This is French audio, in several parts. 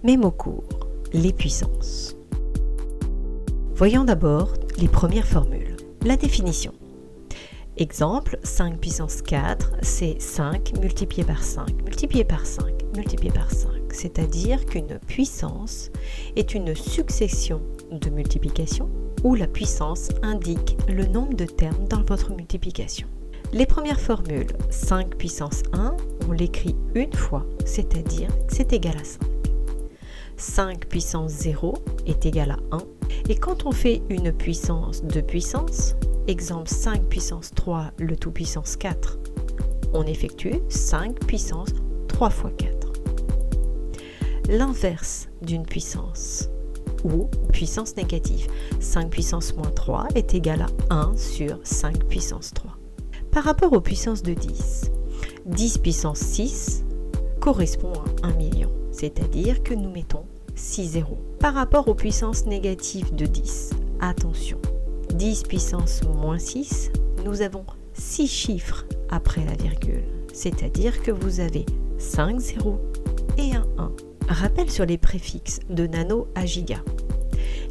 Mes mots courts, les puissances. Voyons d'abord les premières formules. La définition. Exemple, 5 puissance 4, c'est 5 multiplié par 5, multiplié par 5, multiplié par 5. C'est-à-dire qu'une puissance est une succession de multiplications où la puissance indique le nombre de termes dans votre multiplication. Les premières formules, 5 puissance 1, on l'écrit une fois, c'est-à-dire que c'est égal à 5. 5 puissance 0 est égal à 1. Et quand on fait une puissance de puissance, exemple 5 puissance 3, le tout puissance 4, on effectue 5 puissance 3 fois 4. L'inverse d'une puissance, ou puissance négative, 5 puissance moins 3 est égal à 1 sur 5 puissance 3. Par rapport aux puissances de 10, 10 puissance 6 correspond à 1 million, c'est-à-dire que nous mettons 6 zéros. Par rapport aux puissances négatives de 10, attention, 10 puissance moins 6, nous avons 6 chiffres après la virgule, c'est-à-dire que vous avez 5 zéros et un 1. Rappel sur les préfixes de nano à giga.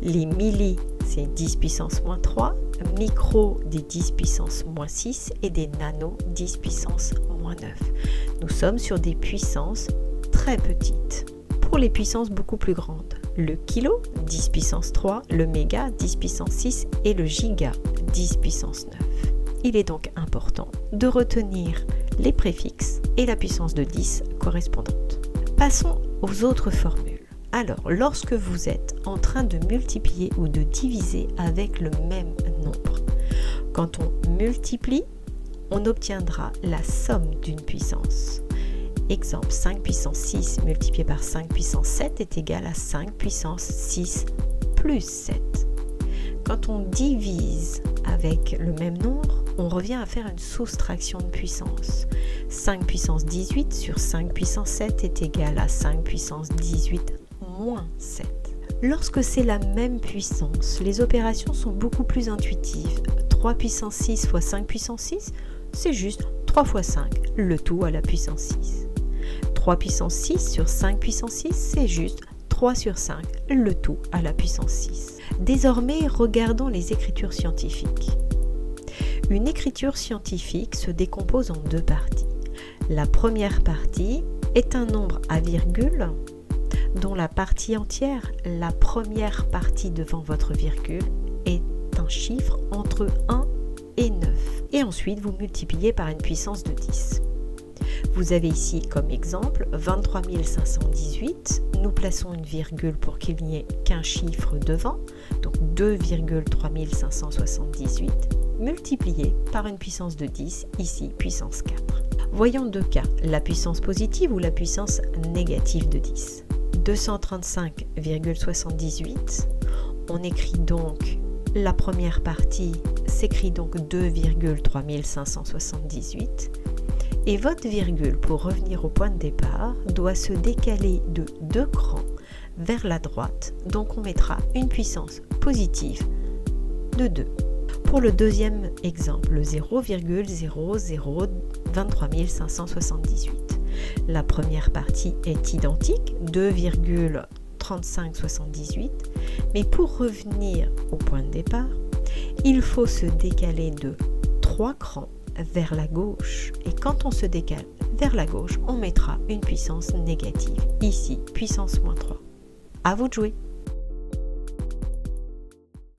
Les milli, c'est 10 puissance moins 3, micro des 10 puissance moins 6 et des nano 10 puissance moins 9. Nous sommes sur des puissances très petites. Pour les puissances beaucoup plus grandes, le kilo 10 puissance 3, le méga 10 puissance 6 et le giga 10 puissance 9. Il est donc important de retenir les préfixes et la puissance de 10 correspondante. Passons aux autres formules. Alors, lorsque vous êtes en train de multiplier ou de diviser avec le même nombre, quand on multiplie, on obtiendra la somme d'une puissance. Exemple, 5 puissance 6 multiplié par 5 puissance 7 est égal à 5 puissance 6 plus 7. Quand on divise avec le même nombre, on revient à faire une soustraction de puissance. 5 puissance 18 sur 5 puissance 7 est égal à 5 puissance 18 moins 7. Lorsque c'est la même puissance, les opérations sont beaucoup plus intuitives. 3 puissance 6 fois 5 puissance 6, c'est juste 3 fois 5, le tout à la puissance 6. 3 puissance 6 sur 5 puissance 6, c'est juste 3 sur 5, le tout à la puissance 6. Désormais, regardons les écritures scientifiques. Une écriture scientifique se décompose en deux parties. La première partie est un nombre à virgule dont la partie entière, la première partie devant votre virgule, est un chiffre entre 1 et 9. Et ensuite, vous multipliez par une puissance de 10. Vous avez ici comme exemple 23 518. Nous plaçons une virgule pour qu'il n'y ait qu'un chiffre devant, donc 2,3 578, multiplié par une puissance de 10, ici puissance 4. Voyons deux cas, la puissance positive ou la puissance négative de 10. 235,78, on écrit donc la première partie, s'écrit donc 2,3 578. Et votre virgule, pour revenir au point de départ, doit se décaler de 2 crans vers la droite. Donc on mettra une puissance positive de 2. Pour le deuxième exemple, le 0,0023 578. La première partie est identique, 2,3578. Mais pour revenir au point de départ, il faut se décaler de 3 crans vers la gauche, et quand on se décale vers la gauche, on mettra une puissance négative, ici puissance moins 3. À vous de jouer.